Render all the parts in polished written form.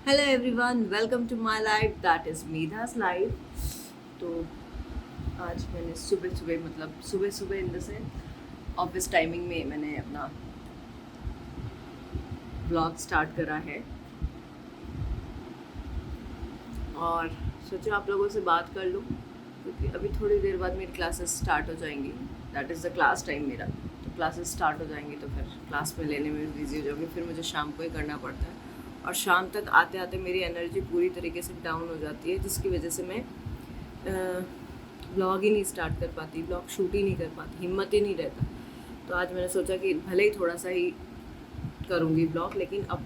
Hello everyone, welcome to my life that is Medha's life. तो आज मैंने सुबह सुबह सुबह सुबह in the sense office timing में मैंने अपना ब्लॉग स्टार्ट करा है और सोचा आप लोगों से बात कर लूँ क्योंकि अभी थोड़ी देर बाद मेरी क्लासेस स्टार्ट हो जाएंगी। That is the class time मेरा। तो क्लासेस स्टार्ट हो जाएंगी तो फिर क्लास में लेने में बिज़ी हो जाऊँगी, फिर मुझे शाम को ही करना पड़ता है और शाम तक आते आते मेरी एनर्जी पूरी तरीके से डाउन हो जाती है, जिसकी वजह से मैं ब्लॉग ही नहीं स्टार्ट कर पाती, ब्लॉग शूट ही नहीं कर पाती, हिम्मत ही नहीं रहता। तो आज मैंने सोचा कि भले ही थोड़ा सा ही करूँगी ब्लॉग, लेकिन अब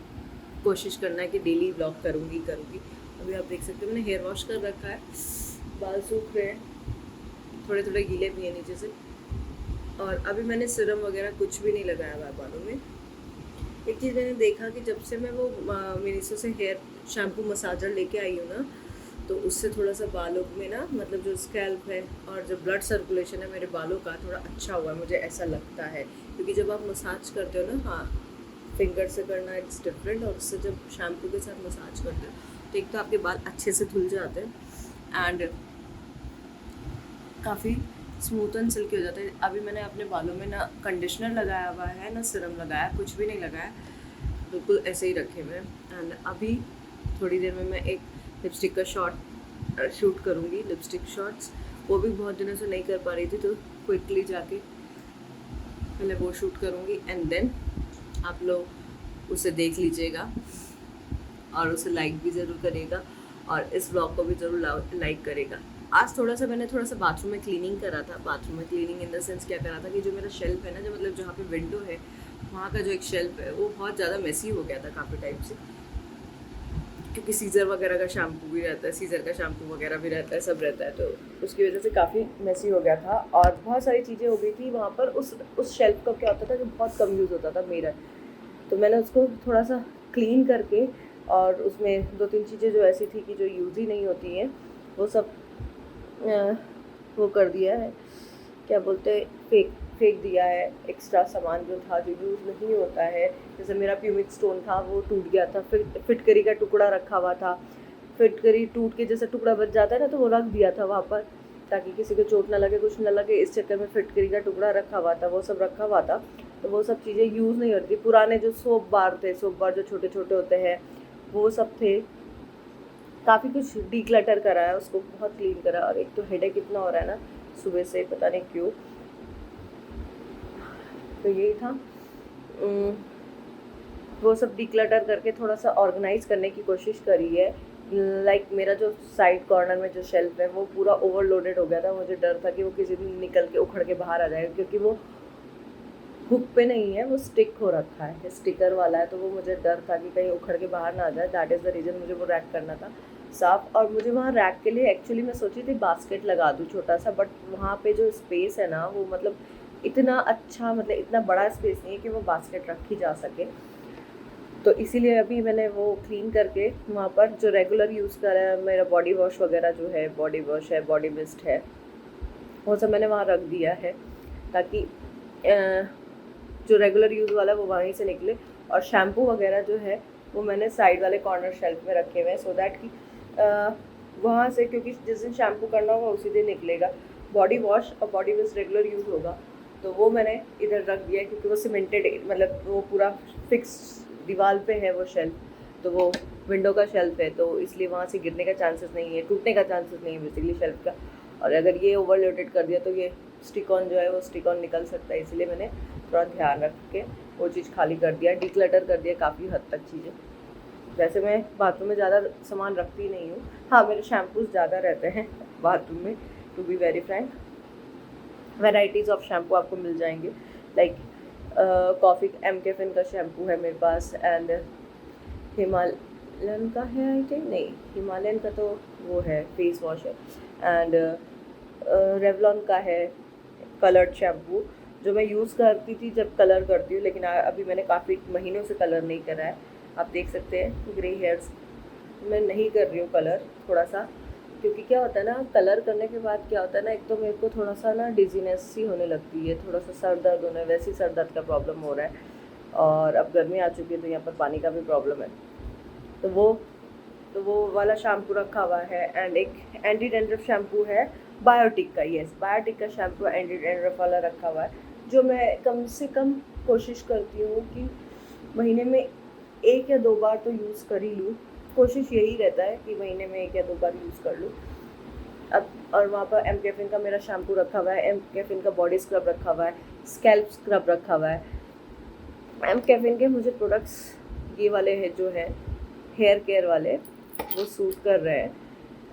कोशिश करना है कि डेली ब्लॉग करूँगी। अभी आप देख सकते हो मैंने हेयर वॉश कर रखा है, बाल सूख रहे हैं, थोड़े थोड़े गीले भी हैं नीचे से। और अभी मैंने सीरम वगैरह कुछ भी नहीं लगाया हुआ बालों में। एक चीज़ मैंने देखा कि जब से मैं वो मिनीसो से हेयर शैम्पू मसाजर लेके आई हूँ ना, तो उससे थोड़ा सा बालों में ना मतलब जो स्कैल्प है और जो ब्लड सर्कुलेशन है मेरे बालों का थोड़ा अच्छा हुआ है, मुझे ऐसा लगता है। क्योंकि जब आप मसाज करते हो ना, हाँ, फिंगर से करना इट्स डिफरेंट, और उससे जब शैम्पू के साथ मसाज करते हो तो एक तो आपके बाल अच्छे से धुल जाते हैं एंड काफ़ी स्मूथ एंड सिल्की हो जाता है। अभी मैंने अपने बालों में ना कंडीशनर लगाया हुआ है ना सिरम लगाया, कुछ भी नहीं लगाया, बिल्कुल ऐसे ही रखे हुए हैं। एंड अभी थोड़ी देर में मैं एक लिपस्टिक का शूट करूँगी, लिपस्टिक शॉट्स। वो भी बहुत दिनों से नहीं कर पा रही थी, तो क्विकली जाके पहले वो शूट करूँगी एंड देन आप लोग उसे देख लीजिएगा और उसे लाइक भी ज़रूर करिएगा और इस ब्लॉग को भी ज़रूर लाइक करेगा। आज मैंने थोड़ा सा बाथरूम में क्लीनिंग करा था। बाथरूम में क्लीनिंग इन द सेंस क्या करा था कि जो मेरा शेल्फ है ना, जो मतलब जहाँ पे विंडो है वहाँ का जो एक शेल्फ है वो बहुत ज़्यादा मेसी हो गया था काफ़ी टाइम से, क्योंकि सीज़र वगैरह का शैम्पू भी रहता है, सीज़र का शैम्पू वगैरह भी रहता है, सब रहता है, तो उसकी वजह से काफ़ी मेसी हो गया था और बहुत सारी चीज़ें हो गई थी वहाँ पर। उस शेल्फ का क्या होता था कि बहुत कम यूज़ होता था मेरा, तो मैंने उसको थोड़ा सा क्लीन करके और उसमें 2-3 चीज़ें जो ऐसी थी कि जो यूज़ ही नहीं होती हैं वो सब वो कर दिया है, क्या बोलते हैं, फेंक दिया है। एक्स्ट्रा सामान जो था जो यूज़ नहीं होता है, जैसे मेरा प्यूमिक स्टोन था वो टूट गया था, फिर फिटकरी का टुकड़ा रखा हुआ था, फिटकरी टूट के जैसे टुकड़ा बच जाता है ना, तो वो रख दिया था वहाँ पर ताकि किसी को चोट ना लगे, कुछ ना लगे, इस चक्कर में फिटकरी का टुकड़ा रखा हुआ था, वो सब रखा हुआ था। तो वो सब चीज़ें यूज़ नहीं होती। पुराने जो सोप बार थे, सोप बार जो छोटे छोटे होते हैं वो सब थे, काफ़ी कुछ डीक्लटर करा है, उसको बहुत क्लीन करा। और एक तो हेडेक इतना हो रहा है ना सुबह से, पता नहीं क्यों। तो यही था, वो सब डिक्लटर करके थोड़ा सा ऑर्गेनाइज करने की कोशिश करी है। लाइक मेरा जो साइड कॉर्नर में जो शेल्फ है वो पूरा ओवरलोडेड हो गया था। मुझे डर था कि वो किसी दिन निकल के उखड़ के बाहर आ जाएगा, क्योंकि वो हुक पे नहीं है, वो स्टिक हो रखा है, स्टिकर वाला है, तो वो मुझे डर था कि कहीं उखड़ के बाहर ना आ जाए। दैट इज़ द रीज़न मुझे वो रैक करना था साफ। और मुझे वहाँ रैक के लिए एक्चुअली मैं सोची थी बास्केट लगा दूँ छोटा सा, बट वहाँ पे जो स्पेस है ना वो मतलब इतना अच्छा, मतलब इतना बड़ा स्पेस नहीं है कि वो बास्केट रखी जा सके। तो इसीलिए अभी मैंने वो क्लीन करके वहाँ पर जो रेगुलर यूज़ करा है, मेरा बॉडी वॉश वगैरह जो है, बॉडी वॉश है, बॉडी मिस्ट है, वो सब मैंने वहाँ रख दिया है ताकि जो रेगुलर यूज़ वाला है वो वहीं से निकले। और शैम्पू वगैरह जो है वो मैंने साइड वाले कॉर्नर शेल्फ में रखे हुए हैं, सो दैट कि वहाँ से, क्योंकि जिस दिन शैम्पू करना होगा उसी दिन निकलेगा। बॉडी वॉश और बॉडी मिस्ट रेगुलर यूज़ होगा, तो वो मैंने इधर रख दिया है, क्योंकि वो सीमेंटेड, मतलब वो पूरा फिक्स दीवार पे है वो शेल्फ, तो वो विंडो का शेल्फ है, तो इसलिए वहाँ से गिरने का चांसेस नहीं है, टूटने का चांसेस नहीं है बेसिकली शेल्फ का। और अगर ये ओवरलोडेड कर दिया तो ये स्टिक ऑन जो है वो स्टिक ऑन निकल सकता है, इसलिए मैंने थोड़ा ध्यान रख के वो चीज़ खाली कर दिया, डिक्लटर कर दिया काफ़ी हद तक चीज़ें। वैसे मैं बाथरूम में ज़्यादा सामान रखती नहीं हूँ, हाँ मेरे शैम्पूज़ ज़्यादा रहते हैं बाथरूम में, to be very frank. Varieties of shampoo आपको मिल जाएंगे, लाइक कॉफ़ी एम का शैम्पू है मेरे पास, एंड हिमालयन का है आई थिंक, नहीं हिमालयन का तो वो है फेस वॉश है, एंड रेवलॉन का है कलर्ड शैम्पू, जो मैं यूज़ करती थी जब कलर करती हूँ, लेकिन अभी मैंने काफ़ी महीनों से कलर नहीं करा है। आप देख सकते हैं ग्रे हेयर्स, मैं नहीं कर रही हूँ कलर थोड़ा सा, क्योंकि क्या होता है ना, कलर करने के बाद क्या होता है ना, एक तो मेरे को थोड़ा सा ना डिजीनेस सी होने लगती है, थोड़ा सा सर दर्द होना है, वैसे ही सर दर्द का प्रॉब्लम हो रहा है, और अब गर्मी आ चुकी है तो यहाँ पर पानी का भी प्रॉब्लम है, तो वो तो वो वाला शैम्पू रखा हुआ है। एंड एक एंटी डैंड्रफ शैम्पू है बायोटिक का, यस बायोटिक का शैम्पू एंटी डैंड्रफ वाला रखा हुआ है, जो मैं कम से कम कोशिश करती हूँ कि महीने में 1 या 2 बार तो यूज़ कर ही लूँ। कोशिश यही रहता है कि महीने में 1 या 2 बार यूज़ कर लूँ। अब और वहाँ पर एम कैफिन का मेरा शैम्पू रखा हुआ है, एम कैफिन का बॉडी स्क्रब रखा हुआ है, स्कैल्प स्क्रब रखा हुआ है। एम कैफिन के मुझे प्रोडक्ट्स ये वाले हैं जो है हेयर केयर वाले, वो सूट कर रहे हैं।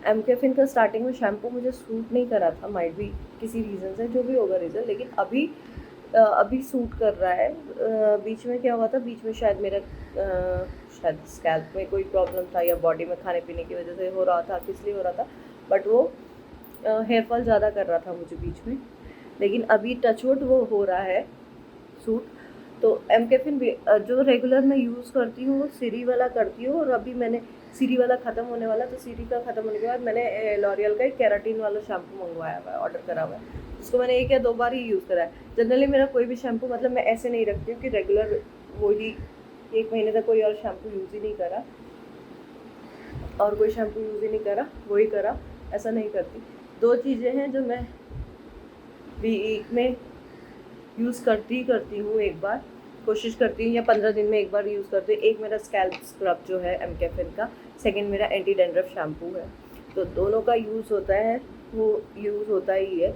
एम कैफिन का स्टार्टिंग में शैम्पू मुझे सूट नहीं करा था, माइट भी किसी रीज़न से, जो भी होगा रीज़न, लेकिन अभी सूट कर रहा है। बीच में क्या हुआ था, बीच में शायद मेरा शायद स्कैल्प में कोई प्रॉब्लम था या बॉडी में खाने पीने की वजह से हो रहा था, किस लिए हो रहा था, बट वो हेयर फॉल ज़्यादा कर रहा था मुझे बीच में। लेकिन अभी टचवुड वो हो रहा है सूट। तो एम कैफिन भी जो रेगुलर मैं यूज़ करती हूँ वो सीरी वाला करती हूँ, और अभी मैंने सीरी वाला ख़त्म होने वाला, तो सीरी का ख़त्म होने के बाद मैंने लॉरियल का एक केराटिन वाला शैम्पू मंगवाया हुआ है, ऑर्डर करा हुआ है, उसको मैंने 1 या 2 बार ही यूज़ करा है। जनरली मेरा कोई भी शैम्पू, मतलब मैं ऐसे नहीं रखती हूँ कि रेगुलर वो ही 1 महीने तक कोई और शैम्पू यूज़ ही नहीं करा, और कोई शैम्पू यूज़ ही नहीं करा, वही करा, ऐसा नहीं करती। 2 चीज़ें हैं जो मैं वीक में यूज़ करती हूँ, एक बार कोशिश करती हूँ, या 15 दिन में एक बार यूज़ करती हूँ। एक मेरा स्कैल्प स्क्रब जो है एम कैफिन का, सेकंड मेरा एंटी डैंड्रफ शैम्पू है। तो दोनों का यूज़ होता है, वो यूज़ होता ही है।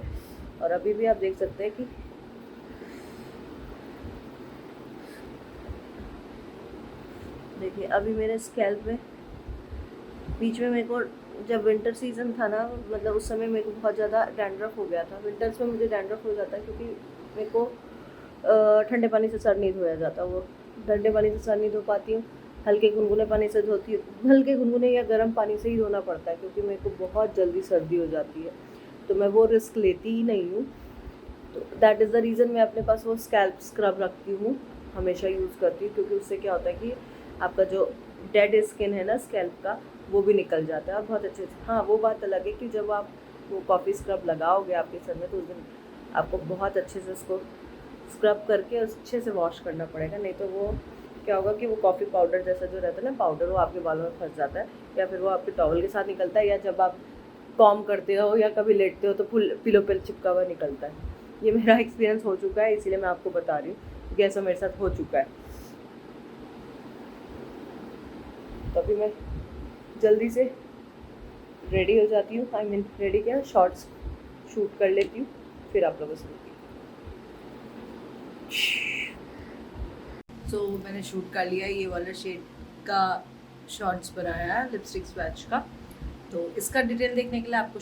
और अभी भी आप देख सकते हैं कि देखिए अभी मेरे स्कैल्प में, बीच में मेरे को जब विंटर सीज़न था ना, मतलब उस समय मेरे को बहुत ज़्यादा डैंड्रफ हो गया था। विंटर्स में मुझे डैंड्रफ हो जाता है क्योंकि मेरे को ठंडे पानी से सर नहीं धोया जाता, वो ठंडे पानी से सर नहीं धो पाती हूँ, हल्के गुनगुने पानी से धोती हूँ, हल्के गुनगुने या गर्म पानी से ही धोना पड़ता है, क्योंकि मेरे को बहुत जल्दी सर्दी हो जाती है, तो मैं वो रिस्क लेती ही नहीं हूँ। तो दैट इज़ द रीज़न मैं अपने पास वो स्कैल्प स्क्रब रखती हूँ, हमेशा यूज़ करती हूँ, क्योंकि उससे क्या होता है कि आपका जो डेड स्किन है ना स्कैल्प का, वो भी निकल जाता है, और बहुत अच्छे से। हाँ, वो बात अलग है कि जब आप वो कॉफ़ी स्क्रब लगाओगे आपके सर में, तो उस दिन आपको बहुत अच्छे से उसको स्क्रब करके अच्छे से वॉश करना पड़ेगा, नहीं तो वो क्या होगा कि वो कॉफ़ी पाउडर जैसा जो रहता है ना पाउडर, वो आपके बालों में फंस जाता है, या फिर वो आपके टॉवल के साथ निकलता है, या जब आप कॉम करते हो या कभी लेटते हो तो पिलो पे चिपका हुआ निकलता है। ये मेरा एक्सपीरियंस हो चुका है, इसीलिए मैं आपको बता रही हूँ, क्योंकि ऐसा मेरे साथ हो चुका है। तो अभी मैं जल्दी से रेडी हो जाती हूँ, आई मीन रेडी क्या, शॉर्ट्स शूट कर लेती हूँ, फिर आप लोगों से मिलती हूँ। तो मैंने शूट कर लिया, ये वाला शेड का शॉर्ट्स बनाया है लिपस्टिक स्वैच का। तो इसका डिटेल देखने के लिए आपको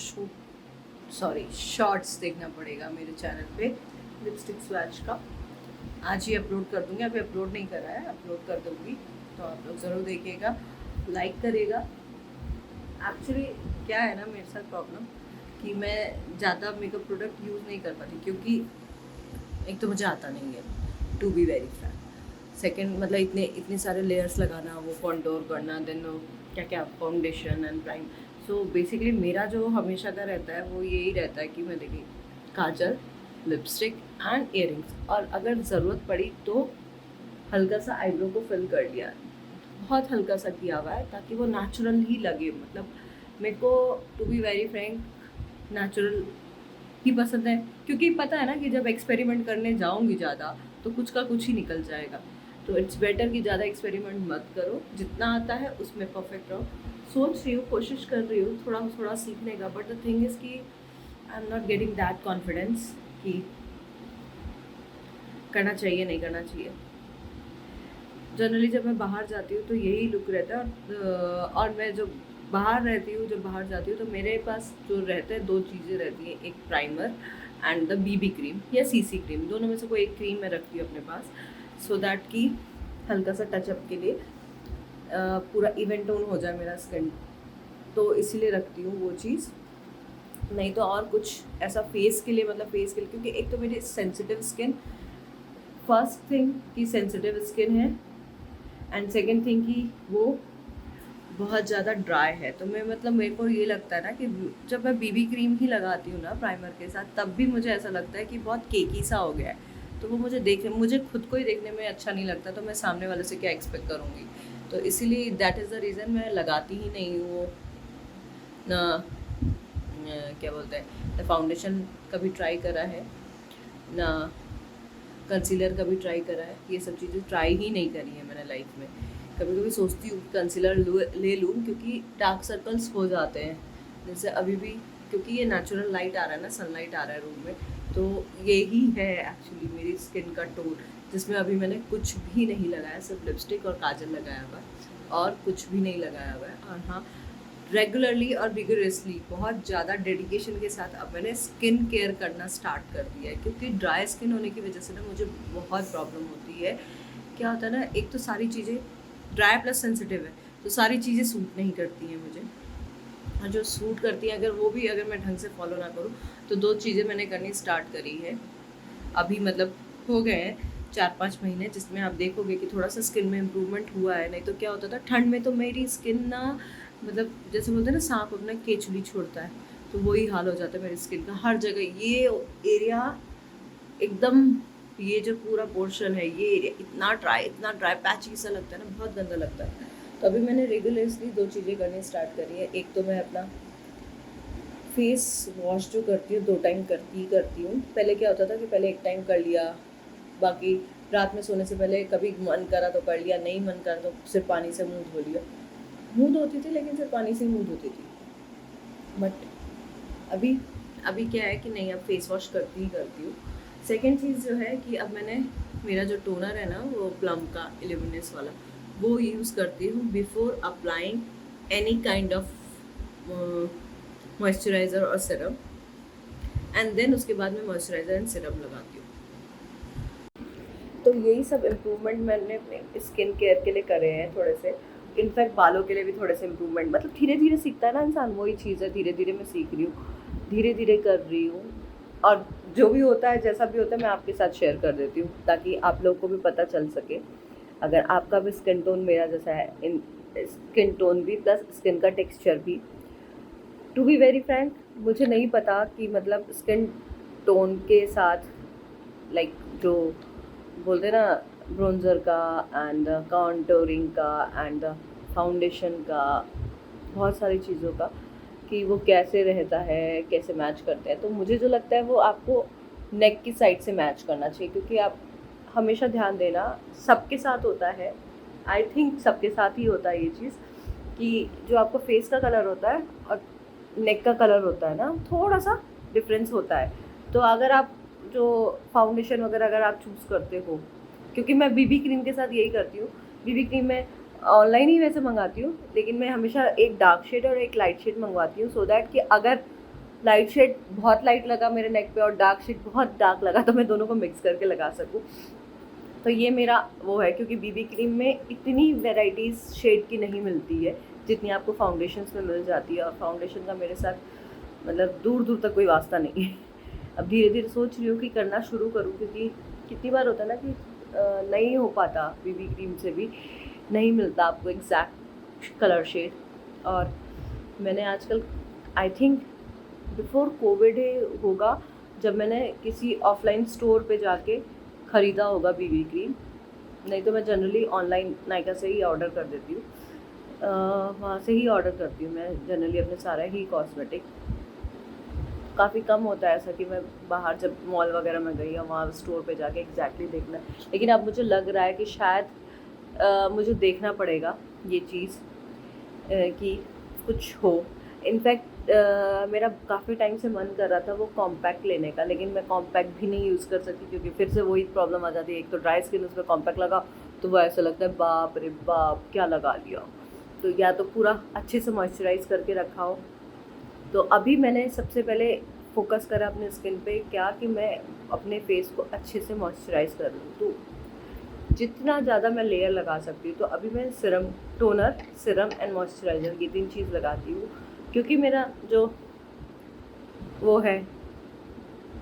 शॉर्ट्स देखना पड़ेगा मेरे चैनल पे, लिपस्टिक स्वैच का। आज ही अपलोड कर दूँगी, अभी अपलोड नहीं करा है, अपलोड कर दूँगी, तो आप लोग ज़रूर देखिएगा, लाइक करिएगा। एक्चुअली क्या है ना मेरे साथ प्रॉब्लम, कि मैं ज़्यादा मेकअप प्रोडक्ट यूज़ नहीं कर पाती, क्योंकि एक तो मुझे आता नहीं है, to be very frank. Second, मतलब इतने सारे लेयर्स लगाना, वो कॉन्टोर करना, देन क्या क्या foundation and prime. So basically मेरा जो हमेशा का रहता है वो यही रहता है कि मैं देखिए काजल, लिपस्टिक एंड इयरिंग्स, और अगर ज़रूरत पड़ी तो हल्का सा आईब्रो को फिल कर लिया, बहुत हल्का सा किया हुआ है, ताकि वो नेचुरल ही लगे। मतलब मेरे को to be very frank natural ही पसंद है, क्योंकि पता है ना कि जब एक्सपेरिमेंट करने जाऊँगी ज़्यादा तो कुछ का कुछ ही निकल जाएगा। तो इट्स बेटर कि ज़्यादा एक्सपेरिमेंट मत करो, जितना आता है उसमें परफेक्ट रहो। सोच रही हूँ, कोशिश कर रही हूँ थोड़ा थोड़ा सीखने का, बट द थिंग इज़ कि I am not getting that confidence कि करना चाहिए नहीं करना चाहिए। जनरली जब मैं बाहर जाती हूँ तो यही लुक रहता है, और मैं जब बाहर रहती हूँ, जब बाहर जाती हूँ तो मेरे पास जो रहते हैं 2 चीज़ें रहती हैं, एक primer and the BB cream या सीसी क्रीम, दोनों में से कोई एक क्रीम मैं रखती हूँ अपने पास, सो दैट कि हल्का सा टचअप के लिए पूरा इवेंट टोन हो जाए मेरा स्किन, तो इसीलिए रखती हूँ वो चीज़। नहीं तो और कुछ ऐसा फेस के लिए, मतलब फेस के लिए, क्योंकि एक तो मेरी सेंसिटिव स्किन, फर्स्ट थिंग कि सेंसिटिव स्किन है, एंड सेकेंड थिंग कि वो बहुत ज़्यादा ड्राई है। तो मैं, मतलब मेरे को ये लगता है ना कि जब मैं बीबी क्रीम ही लगाती हूँ ना प्राइमर के साथ, तब भी मुझे ऐसा लगता है कि बहुत केकी सा हो गया है, तो वो मुझे खुद को ही देखने में अच्छा नहीं लगता, तो मैं सामने वाले से क्या एक्सपेक्ट करूँगी। तो इसीलिए दैट इज़ द रीज़न मैं लगाती ही नहीं हूँ ना। क्या बोलते हैं, ना फाउंडेशन कभी ट्राई करा है, ना कंसीलर कभी ट्राई करा है। ये सब चीज़ें ट्राई ही नहीं करी है मैंने लाइफ में। कभी कभी सोचती हूँ कंसीलर ले लूँ, क्योंकि डार्क सर्कल्स हो जाते हैं जैसे अभी भी, क्योंकि ये नेचुरल लाइट आ रहा है ना, सनलाइट आ रहा है रूम में, तो यही है एक्चुअली मेरी स्किन का टोन, जिसमें अभी मैंने कुछ भी नहीं लगाया, सिर्फ लिपस्टिक और काजल लगाया हुआ है और कुछ भी नहीं लगाया हुआ है। और हाँ, रेगुलरली और विगरसली बहुत ज़्यादा डेडिकेशन के साथ अब मैंने स्किन केयर करना स्टार्ट कर दिया है, क्योंकि ड्राई स्किन होने की वजह से ना मुझे बहुत प्रॉब्लम होती है। क्या होता है ना, एक तो सारी चीज़ें ड्राई प्लस सेंसिटिव है, तो सारी चीज़ें सूट नहीं करती हैं मुझे, और जो सूट करती हैं अगर वो भी अगर मैं ढंग से फॉलो ना करूँ, तो 2 चीज़ें मैंने करनी स्टार्ट करी है अभी, मतलब हो गए हैं 4-5 महीने, जिसमें आप देखोगे कि थोड़ा सा स्किन में इम्प्रूवमेंट हुआ है। नहीं तो क्या होता था, ठंड में तो मेरी स्किन ना, मतलब जैसे बोलते हैं ना सांप अपना केचुली छोड़ता है, तो वही हाल हो जाता है मेरी स्किन का। हर जगह ये एरिया एकदम, ये जो पूरा पोर्शन है ये एरिया इतना ड्राई पैची सा लगता है ना, बहुत गंदा लगता है। तो अभी मैंने रेगुलरली 2 चीज़ें करनी स्टार्ट करी है। एक तो मैं अपना फेस वॉश जो करती हूँ 2 टाइम करती हूँ। पहले क्या होता था कि पहले 1 टाइम कर लिया, बाकी रात में सोने से पहले कभी मन करा तो कर लिया, नहीं मन करा तो सिर्फ पानी से मुंह धो लिया। मुंह धोती थी लेकिन सिर्फ पानी से मुंह धोती थी। बट अभी अभी क्या है कि नहीं, अब फेस वॉश करती ही करती हूँ। सेकेंड चीज़ जो है कि अब मैंने मेरा जो टोनर है ना, वो प्लम का इल्यूमिनस वाला, वो यूज़ करती हूँ before applying any kind of moisturiser और सिरम, एंड देन उसके बाद मैं मॉइस्चराइज़र एंड सिरम लगाती हूँ। तो यही सब इम्प्रूवमेंट मैंने अपने स्किन केयर के लिए करे हैं थोड़े से। इनफैक्ट बालों के लिए भी थोड़े से इम्प्रूवमेंट, मतलब धीरे धीरे सीखता है ना इंसान, वही चीज़ है, धीरे धीरे मैं सीख रही हूँ, धीरे धीरे कर रही हूँ। और जो भी होता है, जैसा भी होता है, मैं आपके साथ शेयर कर देती हूँ ताकि आप लोग को भी पता चल सके। अगर आपका भी स्किन टोन मेरा जैसा है, इन स्किन टोन भी प्लस स्किन का टेक्सचर भी, टू बी वेरी फ्रैंक, मुझे नहीं पता कि मतलब स्किन टोन के साथ लाइक जो बोलते ना ब्रोंज़र का एंड कॉन्टोरिंग का एंड फाउंडेशन का, बहुत सारी चीज़ों का, कि वो कैसे रहता है, कैसे मैच करते हैं। तो मुझे जो लगता है वो आपको नेक की साइड से मैच करना चाहिए, क्योंकि आप हमेशा ध्यान देना, सबके साथ होता है, आई थिंक सबके साथ ही होता है ये चीज़, कि जो आपका फेस का कलर होता है और नेक का कलर होता है ना, थोड़ा सा डिफरेंस होता है। तो अगर आप जो फाउंडेशन वगैरह अगर आप चूज़ करते हो, क्योंकि मैं बीबी क्रीम के साथ यही करती हूँ, बीबी क्रीम मैं ऑनलाइन ही वैसे मंगाती हूँ, लेकिन मैं हमेशा एक डार्क शेड और एक लाइट शेड मंगवाती हूँ, सो दैट कि अगर लाइट शेड बहुत लाइट लगा मेरे नेक पे और डार्क शेड बहुत डार्क लगा, तो मैं दोनों को मिक्स करके लगा सकूँ। तो ये मेरा वो है, क्योंकि बीबी क्रीम में इतनी वेराइटीज़ शेड की नहीं मिलती है जितनी आपको फाउंडेशंस में मिल जाती है, और फाउंडेशन का मेरे साथ मतलब दूर दूर तक कोई वास्ता नहीं है। अब धीरे धीरे सोच रही हूँ कि करना शुरू करूँ, क्योंकि कितनी बार होता है ना कि नहीं हो पाता, बीबी क्रीम से भी नहीं मिलता आपको एग्जैक्ट कलर शेड। और मैंने आजकल आई थिंक बिफोर कोविड होगा जब मैंने किसी ऑफलाइन स्टोर पे जाके ख़रीदा होगा बीबी क्रीम, नहीं तो मैं जनरली ऑनलाइन नायका से ही ऑर्डर कर देती हूँ, वहाँ से ही ऑर्डर करती हूँ मैं जनरली अपने सारा ही कॉस्मेटिक। काफ़ी कम होता है ऐसा कि मैं बाहर जब मॉल वगैरह में गई या वहाँ स्टोर पे जाके एग्जैक्टली देखना, लेकिन अब मुझे लग रहा है कि शायद मुझे देखना पड़ेगा ये चीज़ कि कुछ हो। इनफैक्ट मेरा काफ़ी टाइम से मन कर रहा था वो कॉम्पैक्ट लेने का, लेकिन मैं कॉम्पैक्ट भी नहीं यूज़ कर सकती, क्योंकि फिर से वही प्रॉब्लम आ जाती है, एक तो ड्राई स्किन, उसमें कॉम्पैक्ट लगा तो वो ऐसा लगता है बाप रे बाप क्या लगा लिया। तो या तो पूरा अच्छे से मॉइस्चराइज़ करके रखा हो। तो अभी मैंने सबसे पहले फोकस करा अपने स्किन पे, क्या कि मैं अपने फेस को अच्छे से मॉइस्चराइज़ कर लूँ, तो जितना ज़्यादा मैं लेयर लगा सकती हूँ। तो अभी मैं Siram, toner, serum and moisturiser, ये 3 चीज़ लगाती हूँ, क्योंकि मेरा जो वो है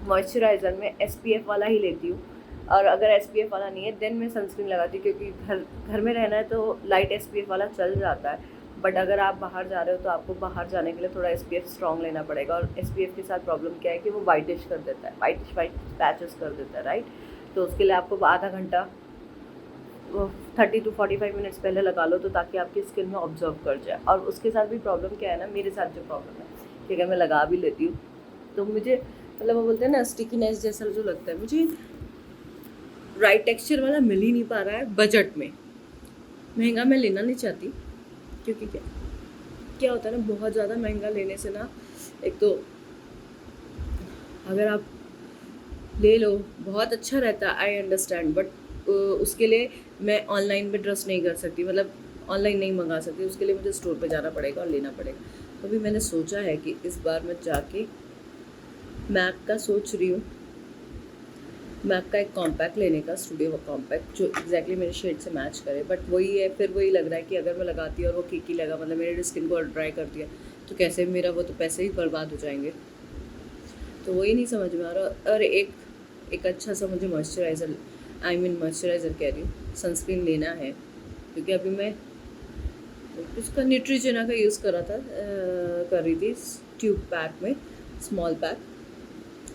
मॉइस्चराइज़र में SPF वाला ही लेती हूँ, और अगर SPF वाला नहीं है देन मैं सनस्क्रीन लगाती हूँ, क्योंकि घर में रहना है तो लाइट SPF वाला चल जाता है, बट अगर आप बाहर जा रहे हो तो आपको बाहर जाने के लिए थोड़ा SPF स्ट्रॉन्ग लेना पड़ेगा। और SPF के साथ प्रॉब्लम क्या है कि वो वाइटिश कर देता है, वाइट पैचेस कर देता है, राइट। तो उसके लिए आपको आधा घंटा 30 to 45 मिनट्स पहले लगा लो, तो ताकि आपकी स्किन में ऑब्जर्व कर जाए। और उसके साथ भी प्रॉब्लम क्या है ना, मेरे साथ जो प्रॉब्लम है कि अगर मैं लगा भी लेती हूँ तो मुझे मतलब वो बोलते हैं ना स्टिकीनेस जैसा जो लगता है, मुझे राइट टेक्सचर वाला मिल ही नहीं पा रहा है बजट में। महंगा मैं लेना नहीं चाहती, क्योंकि क्या होता है ना, बहुत ज़्यादा महंगा लेने से ना, एक तो अगर आप ले लो बहुत अच्छा रहता है, आई अंडरस्टैंड, बट उसके लिए मैं ऑनलाइन पे ट्रस्ट नहीं कर सकती, मतलब ऑनलाइन नहीं मंगा सकती, उसके लिए मुझे स्टोर पे जाना पड़ेगा और लेना पड़ेगा। तो अभी मैंने सोचा है कि इस बार मैं जाके मैक का सोच रही हूँ, मैक का एक कॉम्पैक्ट लेने का, स्टूडियो कॉम्पैक्ट, जो एग्जैक्टली मेरे शेड से मैच करे। बट वही है, फिर वही लग रहा है कि अगर मैं लगाती और वो केकी लगा, मतलब मेरे स्किन को ड्राई कर दिया, तो कैसे मेरा वो तो पैसे ही बर्बाद हो जाएंगे। तो वही नहीं समझ में आ रहा। और एक अच्छा सा मुझे मॉइस्चराइज़र, मॉइस्चराइज़र कह रही हूँ, सनस्क्रीन लेना है, क्योंकि अभी मैं उसका न्यूट्रीजेना का यूज़ कर रही थी ट्यूब पैक में, स्मॉल पैक,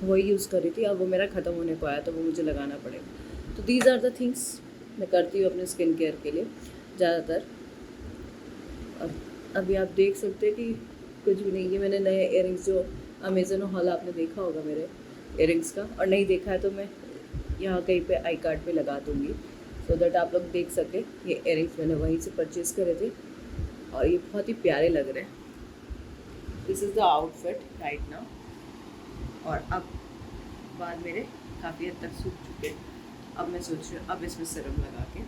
वही यूज़ कर रही थी। अब वो मेरा ख़त्म होने को आया, तो वो मुझे लगाना पड़ेगा। तो दीज आर द थिंग्स मैं करती हूँ अपने स्किन केयर के लिए ज़्यादातर। और अभी आप देख सकते हैं कि कुछ भी नहीं, ये मैंने नए इयरिंग्स, जो अमेज़न हॉल आपने देखा होगा मेरे इयरिंग्स का, और नहीं देखा है तो मैं यहाँ कहीं पे आई कार्ड पे लगा दूँगी, सो दैट आप लोग देख सके। ये इयरिंग्स मैंने वहीं से परचेज़ करे थे और ये बहुत ही प्यारे लग रहे हैं। This is the outfit right now. और अब बाल मेरे काफ़ी हद तक सूख चुके हैं। अब मैं सोच रही हूँ अब इसमें सिरम लगा के,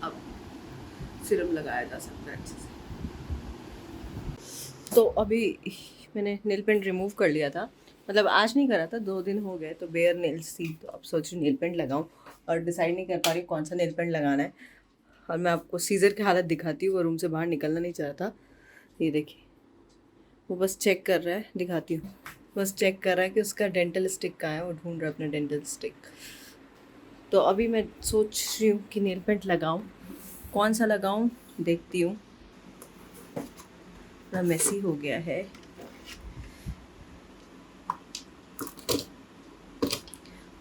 अब सिरम लगाया जा सकता है अच्छे से। तो अभी मैंने नेल पेंट रिमूव कर लिया था, मतलब आज नहीं करा था, 2 दिन हो गए, तो बेयर नेल्स थी, तो अब सोच रही नेल पेंट लगाऊं, और डिसाइड नहीं कर पा रही कौन सा नेल पेंट लगाना है। और मैं आपको सीज़र की हालत दिखाती हूँ, वो रूम से बाहर निकलना नहीं चाह रहा था। ये देखिए, वो बस चेक कर रहा है, दिखाती हूँ, बस चेक कर रहा है कि उसका डेंटल स्टिक कहाँ है, वो ढूंढ रहा है अपना डेंटल स्टिक। तो अभी मैं सोच रही हूँ कि नेल पेंट लगाऊँ, कौन सा लगाऊँ, देखती हूँ। थोड़ा मेसी हो गया है।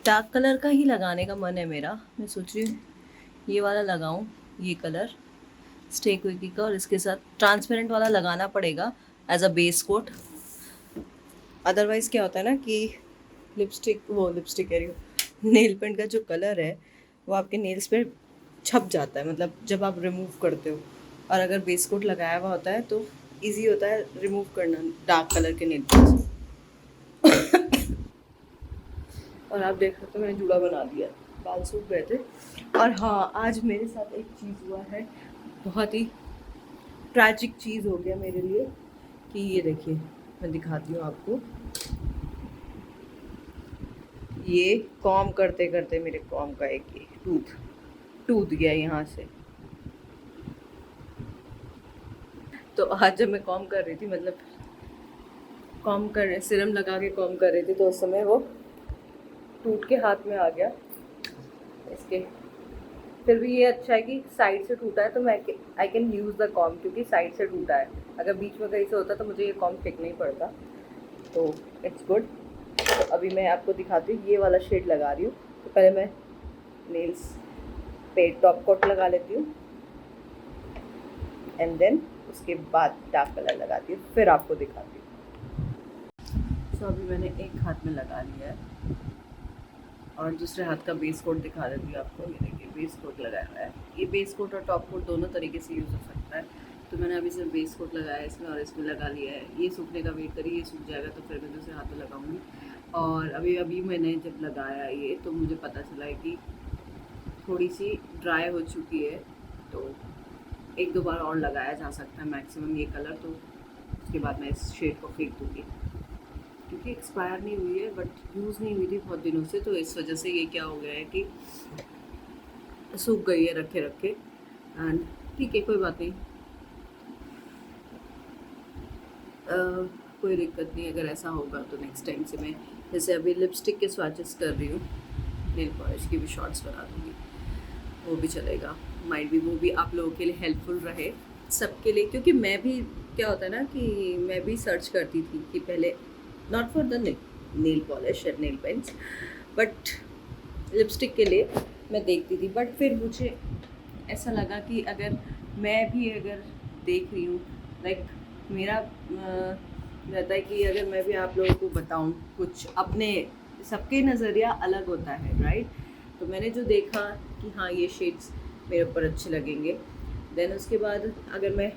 डार्क कलर का ही लगाने का मन है मेरा। मैं सोच रही हूँ ये वाला लगाऊं, ये कलर स्टे क्विकी का, और इसके साथ ट्रांसपेरेंट वाला लगाना पड़ेगा as a base coat. Otherwise क्या होता है ना कि लिपस्टिक कह रही हूँ, नेल पेंट का जो कलर है वो आपके नेल्स पे छप जाता है, मतलब जब आप रिमूव करते हो। और अगर बेस कोट लगाया हुआ होता है तो ईजी होता है रिमूव करना डार्क कलर के नेल पेंट्स। और आप देख सकते हो मैंने जूड़ा बना दिया, बाल सूख गए थे। और हाँ, आज मेरे साथ एक चीज़ हुआ है, बहुत ही ट्रैजिक चीज़ हो गया मेरे लिए, कि ये देखिए मैं दिखाती हूँ आपको। ये कॉम करते करते मेरे कॉम का एक टूट गया यहाँ से। तो आज जब मैं कॉम कर रही थी, मतलब सिरम लगा के कॉम कर रही थी, तो उस समय वो टूट के हाथ में आ गया इसके। फिर भी ये अच्छा है कि साइड से टूटा है, तो मैं I can use the com, क्योंकि साइड से टूटा है। अगर बीच में कहीं से होता तो मुझे ये कॉम फेंकना ही पड़ता, तो इट्स गुड। तो अभी मैं आपको दिखाती हूँ, ये वाला शेड लगा रही हूँ। तो पहले मैं नेल्स पे टॉप कोट लगा लेती हूँ, एंड देन उसके बाद डार्क कलर लगाती हूँ, फिर आपको दिखाती हूँ। तो अभी मैंने एक हाथ में लगा लिया है, और दूसरे हाथ का बेस कोट दिखा देती हूँ आपको। ये देखिए बेस कोट लगाया हुआ है। ये बेस कोट और टॉप कोट दोनों तरीके से यूज़ हो सकता है। तो मैंने अभी सिर्फ बेस कोट लगाया है इसमें, और इसमें लगा लिया है। ये सूखने का वेट करिए, ये सूख जाएगा तो फिर मैं दूसरे हाथ में लगाऊंगी। और अभी मैंने जब लगाया ये, तो मुझे पता चला है कि थोड़ी सी ड्राई हो चुकी है, तो 1-2 बार और लगाया जा सकता है मैक्सिमम ये कलर। तो उसके बाद मैं इस शेड को फेंक दूँगी, क्योंकि एक्सपायर नहीं हुई है, बट यूज़ नहीं हुई थी बहुत दिनों से, तो इस वजह से ये क्या हो गया है कि सूख गई है रखे रखे। एंड ठीक है, कोई बात नहीं, कोई दिक्कत नहीं। अगर ऐसा होगा तो नेक्स्ट टाइम से मैं, जैसे अभी लिपस्टिक के स्वैचेस कर रही हूँ, नेल पॉलिश की भी शॉर्ट्स बना दूँगी, वो भी चलेगा। माइट भी वो भी आप लोगों के लिए हेल्पफुल रहे, सबके लिए। क्योंकि मैं भी, क्या होता है ना कि मैं भी सर्च करती थी कि पहले, not for the nail polish या नेल पेंट्स, बट लिपस्टिक के लिए मैं देखती थी, बट फिर मुझे ऐसा लगा कि अगर मैं भी अगर देख रही हूँ, लाइक मेरा रहता है कि अगर मैं भी आप लोगों को बताऊँ कुछ अपने, सबके नज़रिया अलग होता है, राइट। तो मैंने जो देखा कि हाँ ये शेड्स मेरे ऊपर अच्छे लगेंगे, देन उसके बाद अगर मैं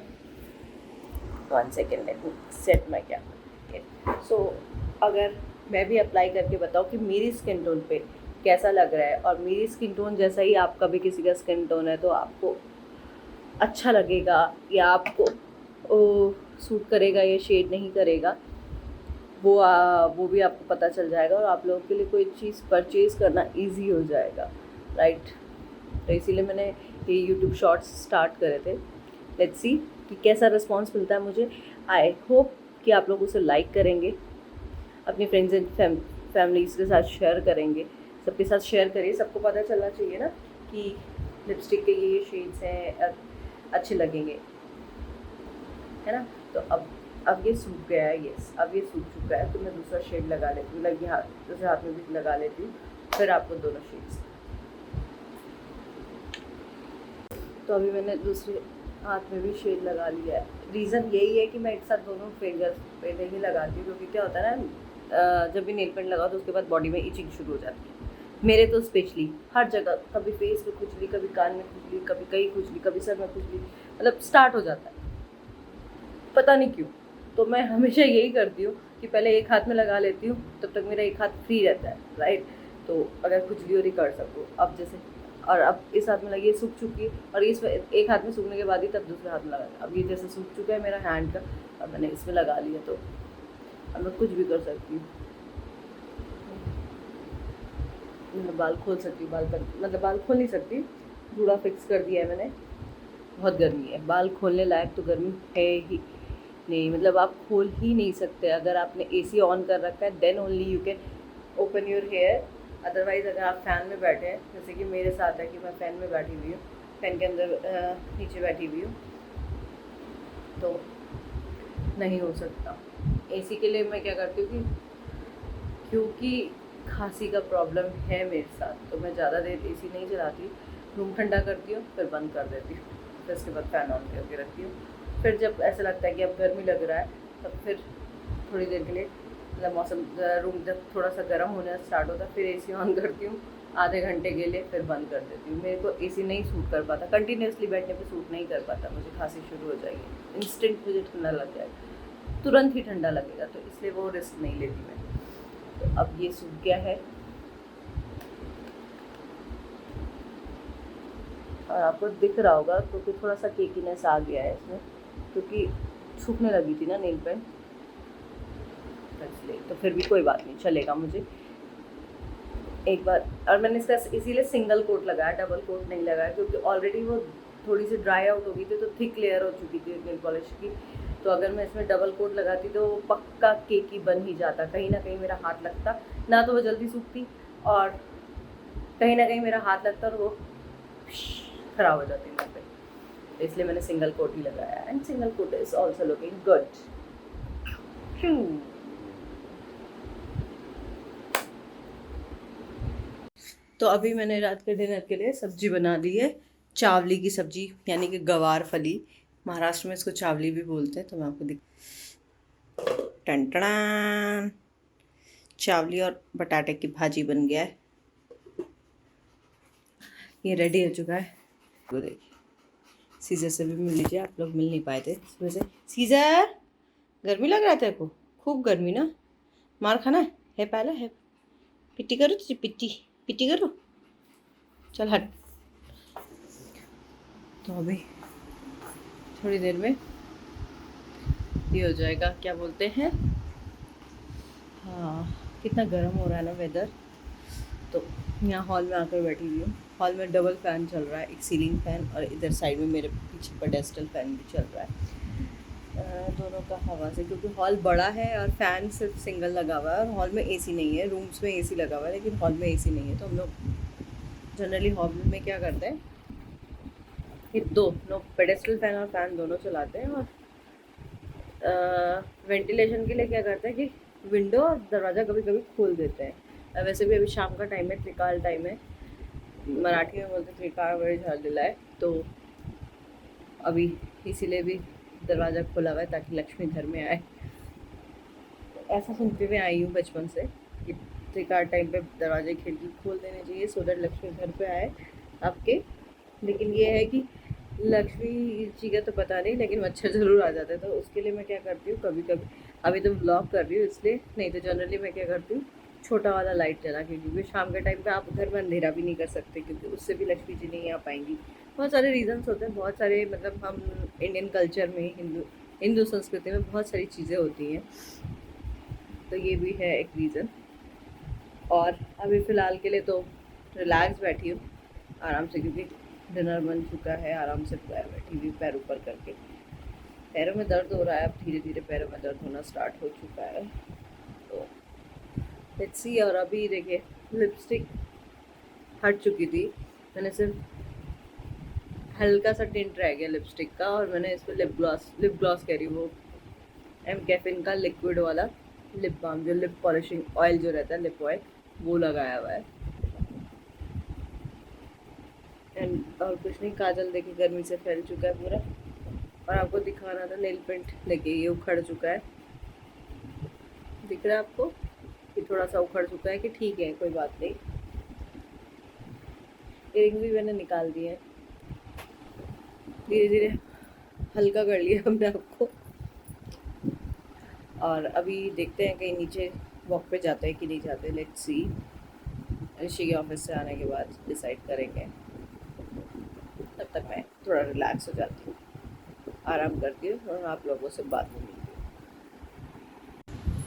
1 second let me set my camera. So अगर मैं भी अप्लाई करके बताऊँ कि मेरी स्किन टोन पे कैसा लग रहा है, और मेरी स्किन टोन जैसा ही आपका भी किसी का स्किन टोन है, तो आपको अच्छा लगेगा या आपको सूट करेगा या शेड नहीं करेगा, वो भी आपको पता चल जाएगा, और आप लोगों के लिए कोई चीज़ परचेज़ करना इजी हो जाएगा, राइट। तो इसीलिए मैंने ये यूट्यूब शॉर्ट्स स्टार्ट करे थे। लेट्स सी कि कैसा रिस्पॉन्स मिलता है मुझे। आई होप कि आप लोग उसे लाइक करेंगे, अपनी फ्रेंड्स एंड फैमिलीज़ के साथ शेयर करेंगे, सबके साथ शेयर करिए। सबको पता चलना चाहिए ना कि लिपस्टिक के ये शेड्स हैं, अच्छे लगेंगे, है ना। तो अब ये सूख गया है, यस अब ये सूख चुका है, तो मैं दूसरा शेड लगा लेती हूँ, लगी हाथ दूसरे हाथ में भी लगा लेती हूँ, फिर आपको दोनों शेड्स। तो अभी मैंने दूसरे हाथ में भी शेड लगा लिया है। रीज़न यही है कि मैं एक साथ दोनों फिंगर्स पे नहीं लगाती हूँ, क्योंकि क्या होता है ना, जब भी नेल पेंट लगाओ तो उसके बाद बॉडी में इचिंग शुरू हो जाती है, मेरे तो स्पेशली हर जगह, कभी फेस में खुजली, कभी कान में खुजली, कभी कहीं खुजली, कभी सर में खुजली, मतलब स्टार्ट हो जाता है, पता नहीं क्यों। तो मैं हमेशा यही करती हूँ कि पहले एक हाथ में लगा लेती हूँ, तब तक मेरा एक हाथ फ्री रहता है, राइट। तो अगर खुजली हो रही कर सकूँ, अब जैसे, और अब इस हाथ में लगी सूख चुकी है, और इस एक हाथ में सूखने के बाद ही तब दूसरे हाथ में लगा, अब ये जैसे सूख चुका है मेरा हैंड का, अब मैंने इसमें लगा लिया, तो अब मैं कुछ भी कर सकती हूँ। मैं बाल खोल सकती हूँ, मतलब बाल खोल नहीं सकती, जूड़ा फिक्स कर दिया है मैंने। बहुत गर्मी है, बाल खोलने लायक तो गर्मी है ही नहीं, मतलब आप खोल ही नहीं सकते। अगर आपने एसी ऑन कर रखा है then only you can open your hair, otherwise अगर आप फ़ैन में बैठे हैं, जैसे कि मेरे साथ है कि मैं फ़ैन में बैठी हुई हूँ, फ़ैन के अंदर नीचे बैठी हुई हूँ, तो नहीं हो सकता। एसी के लिए मैं क्या करती हूँ कि क्योंकि खांसी का प्रॉब्लम है मेरे साथ, तो मैं ज़्यादा देर एसी नहीं चलाती, रूम ठंडा करती हूँ, फिर बंद कर देती हूँ, फिर उसके बाद फ़ैन ऑन करके रखती हूँ। फिर जब ऐसा लगता है कि अब गर्मी लग रहा है, तब फिर थोड़ी देर के लिए, मतलब मौसम रूम जब थोड़ा सा गर्म होना स्टार्ट होता है, फिर एसी ऑन करती हूँ आधे घंटे के लिए, फिर बंद कर देती हूँ। मेरे को एसी नहीं सूट कर पाता, कंटिन्यूसली बैठने पे सूट नहीं कर पाता, मुझे खांसी शुरू हो जाएगी, इंस्टेंट मुझे ठंडा लग जाएगा, तुरंत ही ठंडा लगेगा, तो इसलिए वो रिस्क नहीं लेती मैं। तो अब ये सूख गया है, और आपको दिख रहा होगा क्योंकि थोड़ा सा केकीनेस आ गया है इसमें, क्योंकि सूखने लगी थी ना नेल पेंट, इसलिए। तो फिर भी कोई बात नहीं, चलेगा मुझे एक बार। और मैंने इसका इसीलिए सिंगल कोट लगाया, डबल कोट नहीं लगाया, क्योंकि ऑलरेडी वो थोड़ी सी ड्राई आउट हो गई थी, तो थिक लेयर हो चुकी थी नेल पॉलिश की। तो अगर मैं इसमें डबल कोट लगाती तो वो पक्का केकी बन ही जाता, कहीं ना कहीं मेरा हाथ लगता, ना तो वो जल्दी सूखती, और कहीं ना कहीं मेरा हाथ लगता और वो ख़राब हो जाती है पे। इसलिए मैंने सिंगल कोट ही लगाया, and single quote is also looking good. तो अभी मैंने रात के डिनर के लिए सब्जी बना ली है, चावली की सब्जी, यानी कि गवार फली, महाराष्ट्र में इसको चावली भी बोलते हैं। तो मैं आपको टन चावली और बटाटे की भाजी बन गया है, ये रेडी हो चुका है। वो देखिए, सीज़र से भी मिल लीजिए, आप लोग मिल नहीं पाए थे सुबह से। सीज़र, गर्मी लग रहा था आपको? खूब गर्मी ना, मार खाना है पहले है, पिट्टी करो तुझे, पिट्टी पिट्टी करो, चल हट। तो अभी थोड़ी देर में ये हो जाएगा, क्या बोलते हैं, हाँ कितना गर्म हो रहा है ना वेदर। तो यहाँ हॉल में आकर बैठी हुई हूँ, हॉल में डबल फ़ैन चल रहा है, एक सीलिंग फ़ैन और इधर साइड में मेरे पीछे पेडेस्टल फ़ैन भी चल रहा है, दोनों का हवा से, क्योंकि हॉल बड़ा है और फ़ैन सिर्फ सिंगल लगा हुआ है, और हॉल में एसी नहीं है। रूम्स में एसी लगा हुआ है लेकिन हॉल में एसी नहीं है, तो हम लोग जनरली हॉल में क्या करते हैं, ये दो पेडेस्टल फ़ैन और फ़ैन दोनों चलाते हैं, और वेंटिलेशन के लिए क्या करते हैं कि विंडो और दरवाज़ा कभी कभी खोल देते हैं। वैसे भी अभी शाम का टाइम है, त्रिकाल टाइम है, मराठी में बोलते त्रिकाळ वेळ झालेला है, तो अभी इसीलिए भी दरवाज़ा खुला हुआ है ताकि लक्ष्मी घर में आए। ऐसा सुनते हुए आई हूँ बचपन से कि त्रिकाल टाइम पे दरवाजे खिड़की खोल देने चाहिए सो दैट लक्ष्मी घर पे आए आपके। लेकिन ये है कि लक्ष्मी जी का तो पता नहीं, लेकिन मच्छर ज़रूर आ जाता है, तो उसके लिए मैं क्या करती हूँ कभी कभी, अभी तो ब्लॉक कर रही हूँ इसलिए, नहीं तो जनरली मैं क्या करती हूँ छोटा वाला लाइट जला के, क्योंकि शाम के टाइम पे आप घर में अंधेरा भी नहीं कर सकते क्योंकि उससे भी लक्ष्मी जी नहीं आ पाएंगी। बहुत सारे रीजंस होते हैं, बहुत सारे मतलब हम इंडियन कल्चर में, हिंदू संस्कृति में बहुत सारी चीज़ें होती हैं, तो ये भी है एक रीज़न। और अभी फ़िलहाल के लिए तो रिलैक्स बैठी हूँ आराम से, क्योंकि डिनर बन चुका है, आराम से बैठी हुई पैर ऊपर करके। पैरों में दर्द हो रहा है, अब धीरे धीरे पैरों में दर्द होना स्टार्ट हो चुका है, तो लेट्स सी। और अभी देखिए लिपस्टिक हट चुकी थी, मैंने सिर्फ हल्का सा टिंट रह गया लिपस्टिक का, और मैंने इस पर लिप ग्लॉस कह रही हूँ, वो एम कैफिन का लिक्विड वाला लिप बाम, जो लिप पॉलिशिंग ऑयल जो रहता है, लिप ऑयल, वो लगाया हुआ है। एंड और कुछ नहीं, काजल देखिए गर्मी से फैल चुका है पूरा। और आपको दिखाना था नेल पेंट, देखिए ये उखड़ चुका है, दिख रहा है आपको कि थोड़ा सा उखड़ चुका है, कि ठीक है कोई बात नहीं। इयरिंग भी मैंने निकाल दिए हैं, धीरे धीरे हल्का कर लिया हमने आपको। और अभी देखते हैं कहीं नीचे वॉक पे जाते हैं कि नहीं जाते, लेट्स सी। ऋषि के ऑफिस से आने के बाद डिसाइड करेंगे, तब तक मैं थोड़ा रिलैक्स हो जाती हूँ, आराम करती हूँ और आप लोगों से बात में मिलती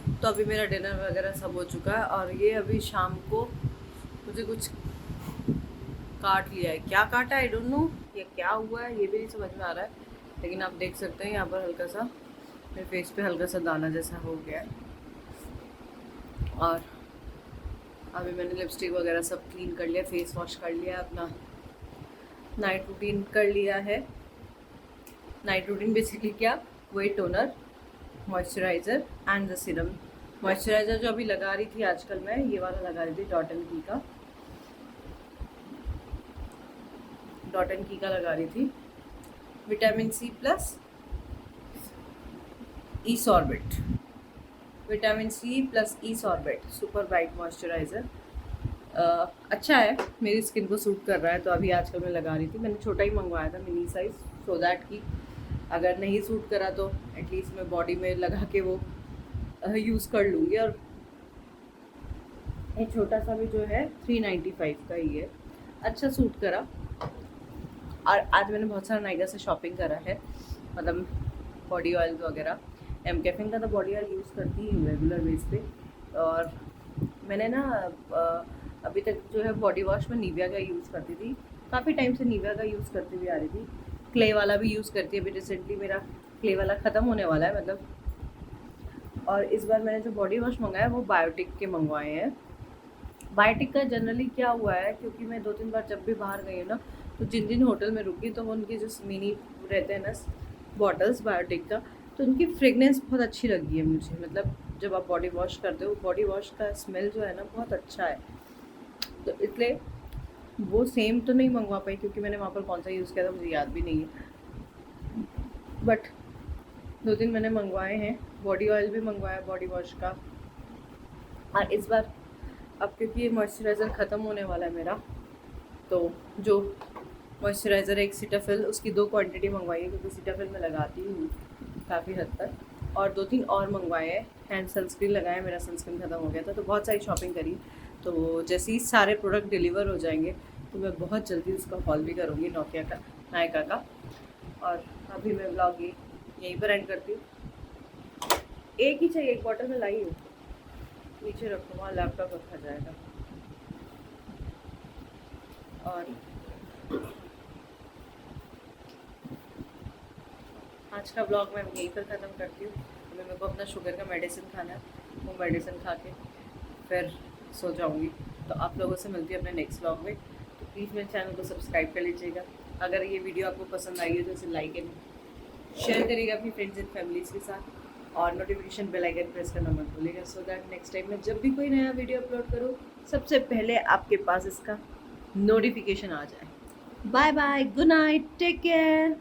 हूँ। तो अभी मेरा डिनर वगैरह सब हो चुका है, और ये अभी शाम को मुझे कुछ काट लिया है, क्या काटा आई डोंट नो, ये क्या हुआ है ये भी नहीं समझ में आ रहा है, लेकिन आप देख सकते हैं यहाँ पर हल्का सा मेरे फेस पे हल्का सा दाना जैसा हो गया है। और अभी मैंने लिपस्टिक वगैरह सब क्लीन कर लिया, फेस वॉश कर लिया, अपना नाइट रूटीन कर लिया है। नाइट रूटीन बेसिकली क्या, वही toner, moisturiser and the serum. Moisturiser जो अभी लगा रही थी आजकल मैं, ये वाला लगा रही थी डॉट एंड की का लगा रही थी, विटामिन सी प्लस ई सॉर्बेट, विटामिन सी प्लस ई सॉर्बेट सुपर ब्राइट मॉइस्चराइज़र। अच्छा है, मेरी स्किन को सूट कर रहा है, तो अभी आजकल मैं लगा रही थी। मैंने छोटा ही मंगवाया था, मिनी साइज़, सो दैट कि अगर नहीं सूट करा तो एटलीस्ट मैं बॉडी में लगा के वो यूज़ कर लूँगी। और ये छोटा सा भी जो है 395 का ही है, अच्छा सूट करा। और आज मैंने बहुत सारा नाइका से शॉपिंग करा है, मतलब बॉडी ऑयल वगैरह। एम कैफिन का तो बॉडी ऑयल यूज़ करती ही हूँ रेगुलर बेस पे। और मैंने ना अभी तक जो है बॉडी वॉश में निविया का यूज़ करती थी, काफ़ी टाइम से निविया का यूज़ करती हुई आ रही थी। क्ले वाला भी यूज़ करती है, अभी रिसेंटली मेरा क्ले वाला ख़त्म होने वाला है मतलब। और इस बार मैंने जो बॉडी वॉश मंगाया वो बायोटिक के मंगवाए हैं। बायोटिक का जनरली क्या हुआ है, क्योंकि मैं 2-3 बार जब भी बाहर गई हूँ ना, तो जिन जिन होटल में रुकी तो उनकी जो मिनी रहते हैं ना बॉटल्स बायोटिक का, तो उनकी फ्रेगनेंस बहुत अच्छी लगी है मुझे। मतलब जब आप बॉडी वॉश करते हो, बॉडी वॉश का स्मेल जो है ना बहुत अच्छा है, तो इसलिए वो सेम तो नहीं मंगवा पाई, क्योंकि मैंने वहाँ पर कौन सा यूज़ किया था मुझे याद भी नहीं है। बट 2-3 मैंने मंगवाए हैं, बॉडी ऑयल भी मंगवाया बॉडी वॉश का। और इस बार अब क्योंकि ये मॉइस्चराइज़र ख़त्म होने वाला है मेरा, तो जो मॉइस्चराइज़र एक सीटाफिल, उसकी 2 क्वांटिटी मंगवाई है, क्योंकि सीटाफिल मैं लगाती हूँ काफ़ी हद तक। और 2-3 और मंगवाए हैं, हैंड सनस्क्रीन लगाया, मेरा सनस्क्रीन ख़त्म हो गया था, तो बहुत सारी शॉपिंग करी। तो जैसे ही सारे प्रोडक्ट डिलीवर हो जाएंगे तो मैं बहुत जल्दी उसका हॉल भी करूँगी नायका का। और अभी मैं ब्लॉग यहीं पर एंड करती हूँ। एक ही चाहिए, एक बॉटल में लाई हूँ, नीचे रखो, वहाँ लैपटॉप रखा जाएगा। और आज का ब्लॉग मैं यहीं पर ख़त्म करती हूँ। अभी मेरे को अपना शुगर का मेडिसिन खाना है, वो मेडिसिन खा के फिर सो जाऊँगी। तो आप लोगों से मिलती है अपने नेक्स्ट ब्लॉग में। तो प्लीज़ मेरे चैनल को सब्सक्राइब कर लीजिएगा। अगर ये वीडियो आपको पसंद आई है तो इसे लाइक एंड शेयर करिएगा अपनी फ्रेंड्स एंड फैमिलीज़ के साथ, और नोटिफिकेशन बेल आइकन प्रेस करना मत भूलिएगा, सो दैट नेक्स्ट टाइम मैं जब भी कोई नया वीडियो अपलोड करूँ सबसे पहले आपके पास इसका नोटिफिकेशन आ जाए। Bye bye, good night, take care.